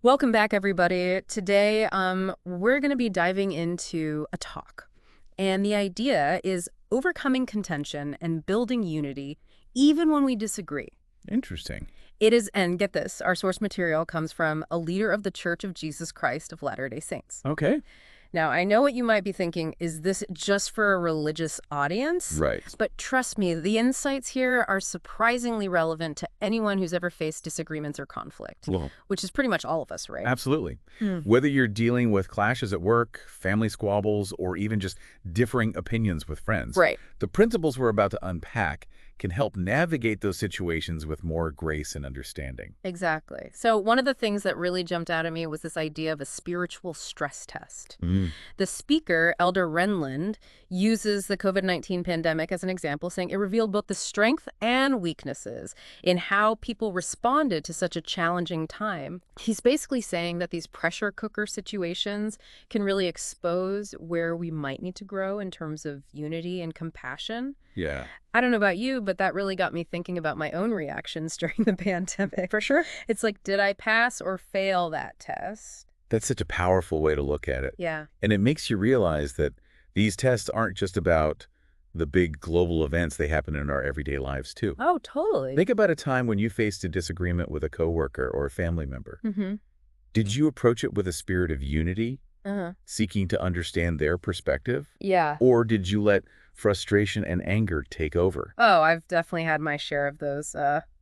Welcome back, everybody. Today, we're going to be diving into a talk. And the idea is overcoming contention and building unity, even when we disagree. Interesting. It is, and get this, our source material comes from a leader of the Church of Jesus Christ of Latter-day Saints. Okay. Now, I know what you might be thinking, is this just for a religious audience? Right. But trust me, the insights here are surprisingly relevant to anyone who's ever faced disagreements or conflict, Well, which is pretty much all of us, right? absolutely. Hmm. Whether you're dealing with clashes at work, family squabbles, or even just differing opinions with friends, Right. the principles we're about to unpack can help navigate those situations with more grace and understanding. Exactly. So one of the things that really jumped out at me was this idea of a spiritual stress test. The speaker, Elder Renlund, uses the COVID-19 pandemic as an example, saying it revealed both the strength and weaknesses in how people responded to such a challenging time. He's basically saying that these pressure cooker situations can really expose where we might need to grow in terms of unity and compassion. Yeah. I don't know about you, but that really got me thinking about my own reactions during the pandemic. For sure. It's like, did I pass or fail that test? That's such a powerful way to look at it. Yeah. And it makes you realize that these tests aren't just about the big global events, they happen in our everyday lives too. Oh, totally. Think about a time when you faced a disagreement with a coworker or a family member. Mm-hmm. Did you approach it with a spirit of unity, Uh-huh. seeking to understand their perspective? Yeah. Or did you let frustration and anger take over? Oh, I've definitely had my share of those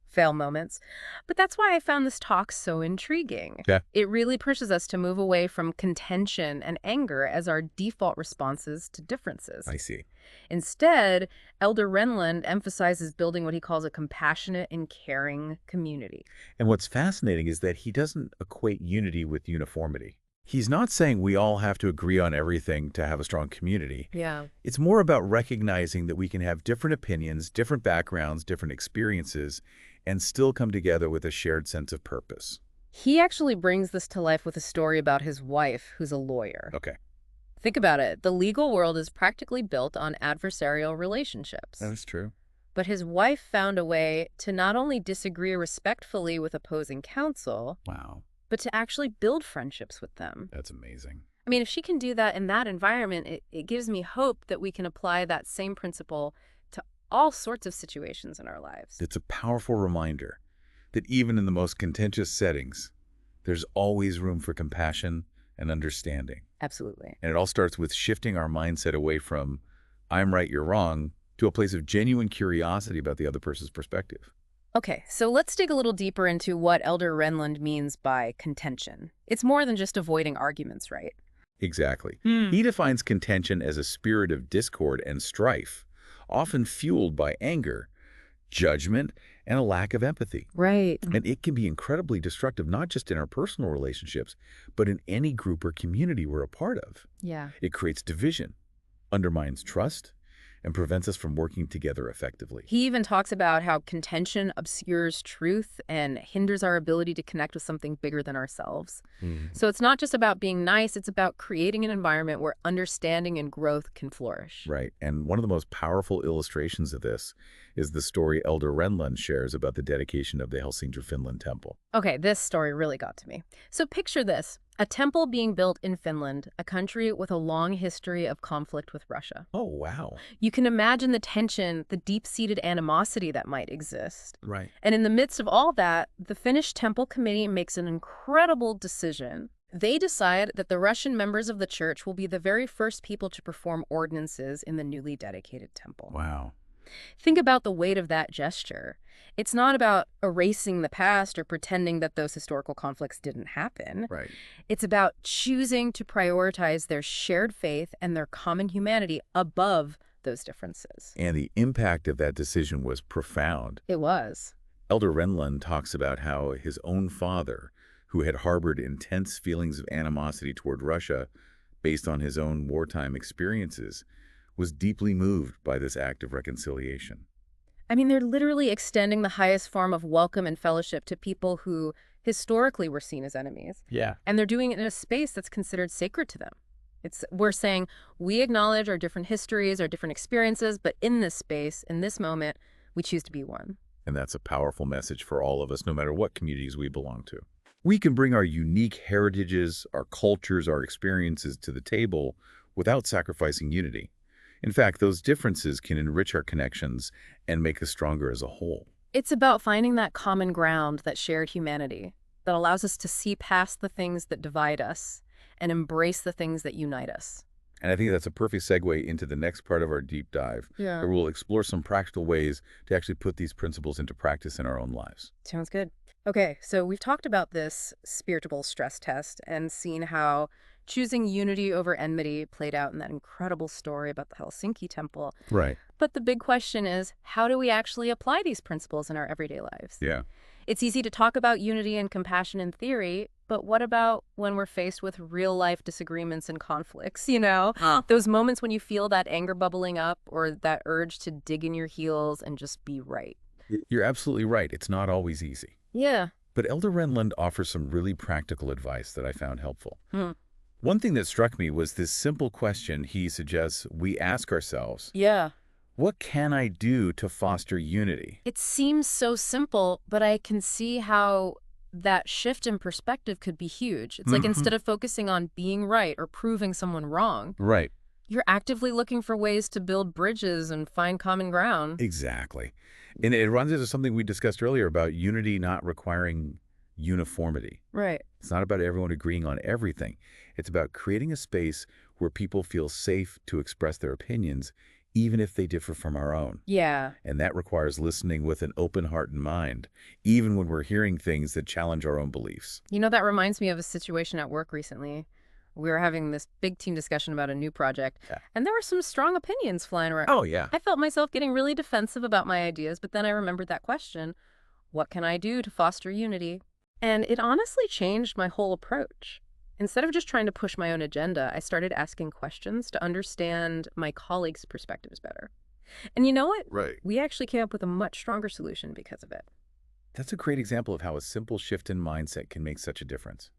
fail moments. But that's why I found this talk so intriguing. Yeah. It really pushes us to move away from contention and anger as our default responses to differences. I see. Instead, Elder Renlund emphasizes building what he calls a compassionate and caring community. And what's fascinating is that he doesn't equate unity with uniformity. He's not saying we all have to agree on everything to have a strong community. Yeah. It's more about recognizing that we can have different opinions, different backgrounds, different experiences, and still come together with a shared sense of purpose. He actually brings this to life with a story about his wife, who's a lawyer. Okay. Think about it. The legal world is practically built on adversarial relationships. That's true. But his wife found a way to not only disagree respectfully with opposing counsel, Wow. but to actually build friendships with them. That's amazing. I mean, if she can do that in that environment, it gives me hope that we can apply that same principle to all sorts of situations in our lives. It's a powerful reminder that even in the most contentious settings, there's always room for compassion and understanding. Absolutely. And it all starts with shifting our mindset away from, I'm right, you're wrong, to a place of genuine curiosity about the other person's perspective. Okay, so let's dig a little deeper into what Elder Renlund means by contention. It's more than just avoiding arguments, right? Exactly. He defines contention as a spirit of discord and strife, often fueled by anger, judgment, and a lack of empathy. Right. And it can be incredibly destructive, not just in our personal relationships, but in any group or community we're a part of. Yeah. It creates division, undermines trust, and prevents us from working together effectively. He even talks about how contention obscures truth and hinders our ability to connect with something bigger than ourselves. So it's not just about being nice, it's about creating an environment where understanding and growth can flourish. Right. And one of the most powerful illustrations of this is the story Elder Renlund shares about the dedication of the Helsingør, Finland temple. Okay, this story really got to me. So picture this. A temple being built in Finland, a country with a long history of conflict with Russia. Oh, wow. You can imagine the tension, the deep-seated animosity that might exist. Right. And in the midst of all that, the Finnish temple committee makes an incredible decision. They decide that the Russian members of the church will be the very first people to perform ordinances in the newly dedicated temple. Wow. Think about the weight of that gesture. It's not about erasing the past or pretending that those historical conflicts didn't happen. Right. It's about choosing to prioritize their shared faith and their common humanity above those differences. And the impact of that decision was profound. It was. Elder Renlund talks about how his own father, who had harbored intense feelings of animosity toward Russia based on his own wartime experiences, was deeply moved by this act of reconciliation. I mean, they're literally extending the highest form of welcome and fellowship to people who historically were seen as enemies. Yeah. And they're doing it in a space that's considered sacred to them. We're saying we acknowledge our different histories, our different experiences, but in this space, in this moment, we choose to be one. And that's a powerful message for all of us, no matter what communities we belong to. We can bring our unique heritages, our cultures, our experiences to the table without sacrificing unity. In fact, those differences can enrich our connections and make us stronger as a whole. It's about finding that common ground, that shared humanity, that allows us to see past the things that divide us and embrace the things that unite us. And I think that's a perfect segue into the next part of our deep dive, Yeah. where we'll explore some practical ways to actually put these principles into practice in our own lives. Sounds good. Okay, so we've talked about this spiritual stress test and seen how choosing unity over enmity played out in that incredible story about the Helsinki temple. Right. But the big question is, how do we actually apply these principles in our everyday lives? Yeah. It's easy to talk about unity and compassion in theory, but what about when we're faced with real-life disagreements and conflicts, Those moments when you feel that anger bubbling up or that urge to dig in your heels and just be right. You're absolutely right. It's not always easy. Yeah. But Elder Renlund offers some really practical advice that I found helpful. Hmm. One thing that struck me was this simple question he suggests we ask ourselves, Yeah. what can I do to foster unity? It seems so simple, but I can see how that shift in perspective could be huge. It's like instead of focusing on being right or proving someone wrong, Right. you're actively looking for ways to build bridges and find common ground. Exactly. And it runs into something we discussed earlier about unity not requiring uniformity. Right. It's not about everyone agreeing on everything. It's about creating a space where people feel safe to express their opinions, even if they differ from our own. Yeah. And that requires listening with an open heart and mind, even when we're hearing things that challenge our own beliefs. That reminds me of a situation at work recently. We were having this big team discussion about a new project, Yeah. and there were some strong opinions flying around. Oh, yeah. I felt myself getting really defensive about my ideas, but then I remembered that question, what can I do to foster unity? And it honestly changed my whole approach. Instead of just trying to push my own agenda, I started asking questions to understand my colleagues' perspectives better. And you know what? Right. We actually came up with a much stronger solution because of it. That's a great example of how a simple shift in mindset can make such a difference.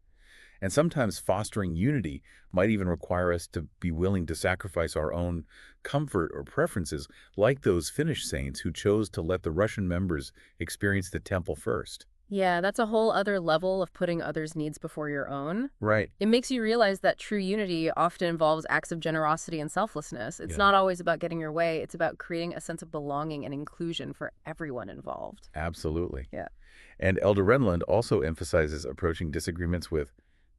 And sometimes fostering unity might even require us to be willing to sacrifice our own comfort or preferences, like those Finnish saints who chose to let the Russian members experience the temple first. Yeah, that's a whole other level of putting others' needs before your own. Right. It makes you realize that true unity often involves acts of generosity and selflessness. It's Yeah. not always about getting your way. It's about creating a sense of belonging and inclusion for everyone involved. Absolutely. Yeah. And Elder Renlund also emphasizes approaching disagreements with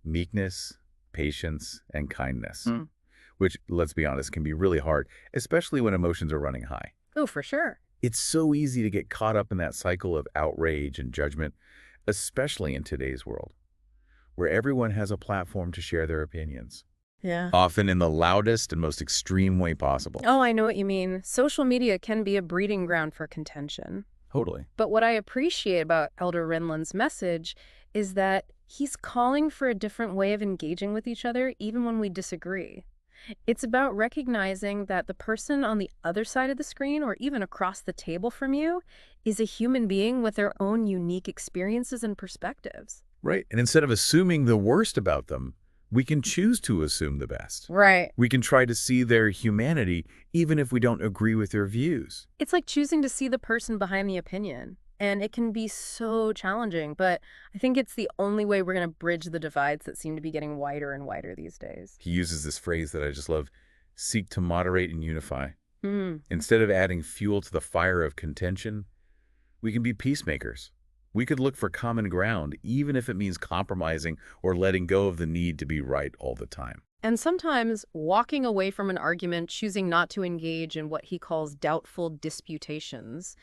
meekness, patience, and kindness, which, let's be honest, can be really hard, especially when emotions are running high. Oh, for sure. It's so easy to get caught up in that cycle of outrage and judgment, especially in today's world, where everyone has a platform to share their opinions, Yeah. often in the loudest and most extreme way possible. Oh, I know what you mean. Social media can be a breeding ground for contention. Totally. But what I appreciate about Elder Renlund's message is that he's calling for a different way of engaging with each other, even when we disagree. It's about recognizing that the person on the other side of the screen, or even across the table from you, is a human being with their own unique experiences and perspectives. Right. And instead of assuming the worst about them, we can choose to assume the best. Right. We can try to see their humanity, even if we don't agree with their views. It's like choosing to see the person behind the opinion. And it can be so challenging, but I think it's the only way we're going to bridge the divides that seem to be getting wider and wider these days. He uses this phrase that I just love, seek to moderate and unify. Mm. Instead of adding fuel to the fire of contention, we can be peacemakers. We could look for common ground, even if it means compromising or letting go of the need to be right all the time. And sometimes walking away from an argument, choosing not to engage in what he calls doubtful disputations,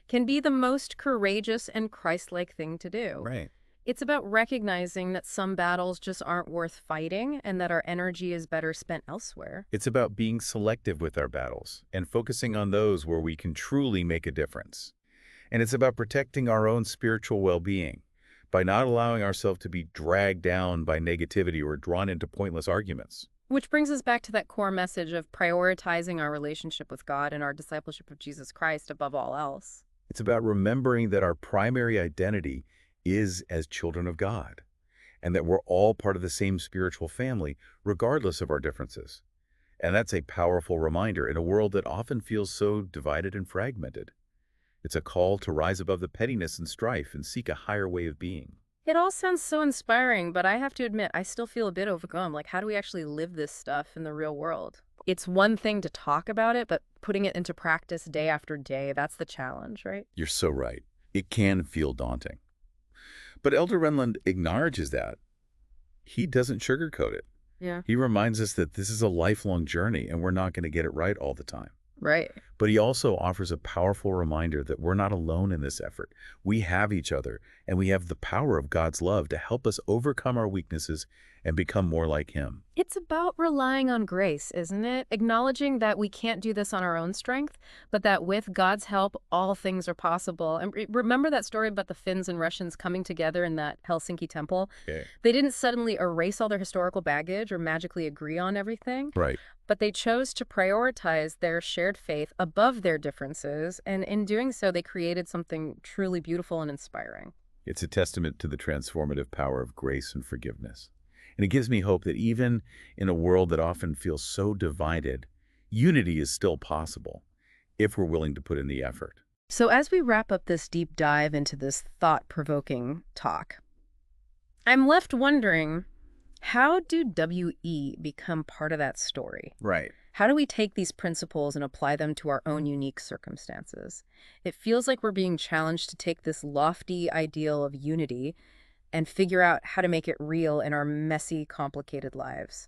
can be the most courageous and Christ-like thing to do. Right. It's about recognizing that some battles just aren't worth fighting and that our energy is better spent elsewhere. It's about being selective with our battles and focusing on those where we can truly make a difference. And it's about protecting our own spiritual well-being by not allowing ourselves to be dragged down by negativity or drawn into pointless arguments. Which brings us back to that core message of prioritizing our relationship with God and our discipleship of Jesus Christ above all else. It's about remembering that our primary identity is as children of God, and that we're all part of the same spiritual family, regardless of our differences. And that's a powerful reminder in a world that often feels so divided and fragmented. It's a call to rise above the pettiness and strife and seek a higher way of being. It all sounds so inspiring, but I have to admit, I still feel a bit overwhelmed. Like, how do we actually live this stuff in the real world? It's one thing to talk about it, but putting it into practice day after day, that's the challenge, right? You're so right. It can feel daunting. But Elder Renlund acknowledges that. He doesn't sugarcoat it. Yeah. He reminds us that this is a lifelong journey and we're not going to get it right all the time. Right. But he also offers a powerful reminder that we're not alone in this effort. We have each other, and we have the power of God's love to help us overcome our weaknesses and become more like him. It's about relying on grace, isn't it? Acknowledging that we can't do this on our own strength, but that with God's help, all things are possible. And remember that story about the Finns and Russians coming together in that Helsinki temple? Okay. They didn't suddenly erase all their historical baggage or magically agree on everything, Right. but they chose to prioritize their shared faith above their differences. And in doing so, they created something truly beautiful and inspiring. It's a testament to the transformative power of grace and forgiveness. And it gives me hope that even in a world that often feels so divided, unity is still possible if we're willing to put in the effort. So as we wrap up this deep dive into this thought-provoking talk, I'm left wondering, how do WE become part of that story? Right. How do we take these principles and apply them to our own unique circumstances? It feels like we're being challenged to take this lofty ideal of unity and figure out how to make it real in our messy, complicated lives.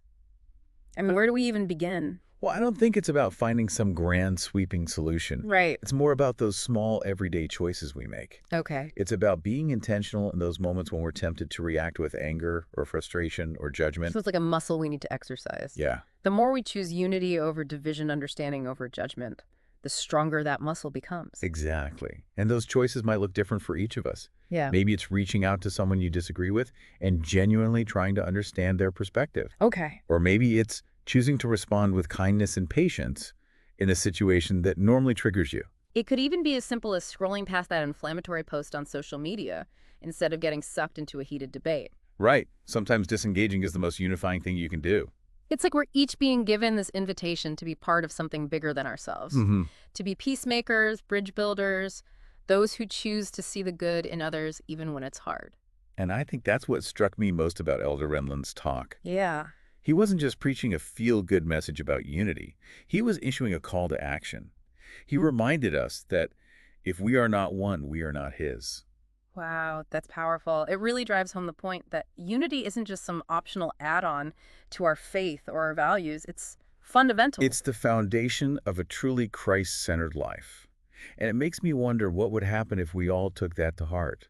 I mean, where do we even begin? Well, I don't think it's about finding some grand sweeping solution. Right. It's more about those small everyday choices we make. Okay. It's about being intentional in those moments when we're tempted to react with anger or frustration or judgment. So it's like a muscle we need to exercise. Yeah, The more we choose unity over division, understanding over judgment, the stronger that muscle becomes. exactly. And those choices might look different for each of us. Yeah. Maybe it's reaching out to someone you disagree with and genuinely trying to understand their perspective. Okay. Or maybe it's choosing to respond with kindness and patience in a situation that normally triggers you. It could even be as simple as scrolling past that inflammatory post on social media instead of getting sucked into a heated debate. Right. Sometimes disengaging is the most unifying thing you can do. It's like we're each being given this invitation to be part of something bigger than ourselves, to be peacemakers, bridge builders, those who choose to see the good in others even when it's hard. And I think that's what struck me most about Elder Renlund's talk. Yeah. He wasn't just preaching a feel-good message about unity. He was issuing a call to action. He reminded us that if we are not one, we are not his. Wow, that's powerful. It really drives home the point that unity isn't just some optional add-on to our faith or our values. It's fundamental. It's the foundation of a truly Christ-centered life. And it makes me wonder what would happen if we all took that to heart.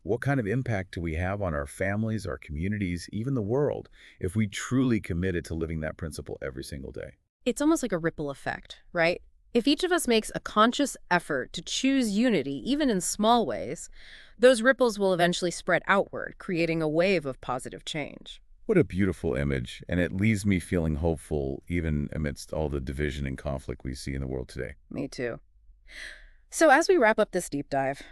What kind of impact do we have on our families, our communities, even the world, if we truly committed to living that principle every single day? It's almost like a ripple effect, right? If each of us makes a conscious effort to choose unity, even in small ways, those ripples will eventually spread outward, creating a wave of positive change. What a beautiful image, and it leaves me feeling hopeful even amidst all the division and conflict we see in the world today. Me too. So as we wrap up this deep dive,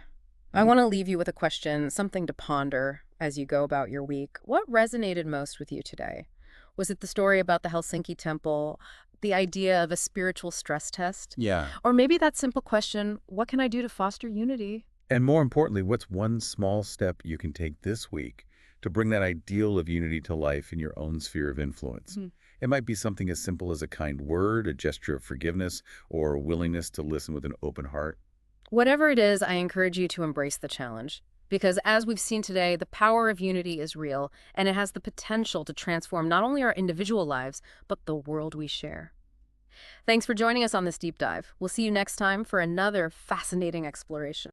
I want to leave you with a question, something to ponder as you go about your week. What resonated most with you today? Was it the story about the Helsinki temple, the idea of a spiritual stress test? Yeah. Or maybe that simple question, what can I do to foster unity? And more importantly, what's one small step you can take this week to bring that ideal of unity to life in your own sphere of influence? It might be something as simple as a kind word, a gesture of forgiveness, or a willingness to listen with an open heart. Whatever it is, I encourage you to embrace the challenge. Because as we've seen today, the power of unity is real, and it has the potential to transform not only our individual lives, but the world we share. Thanks for joining us on this deep dive. We'll see you next time for another fascinating exploration.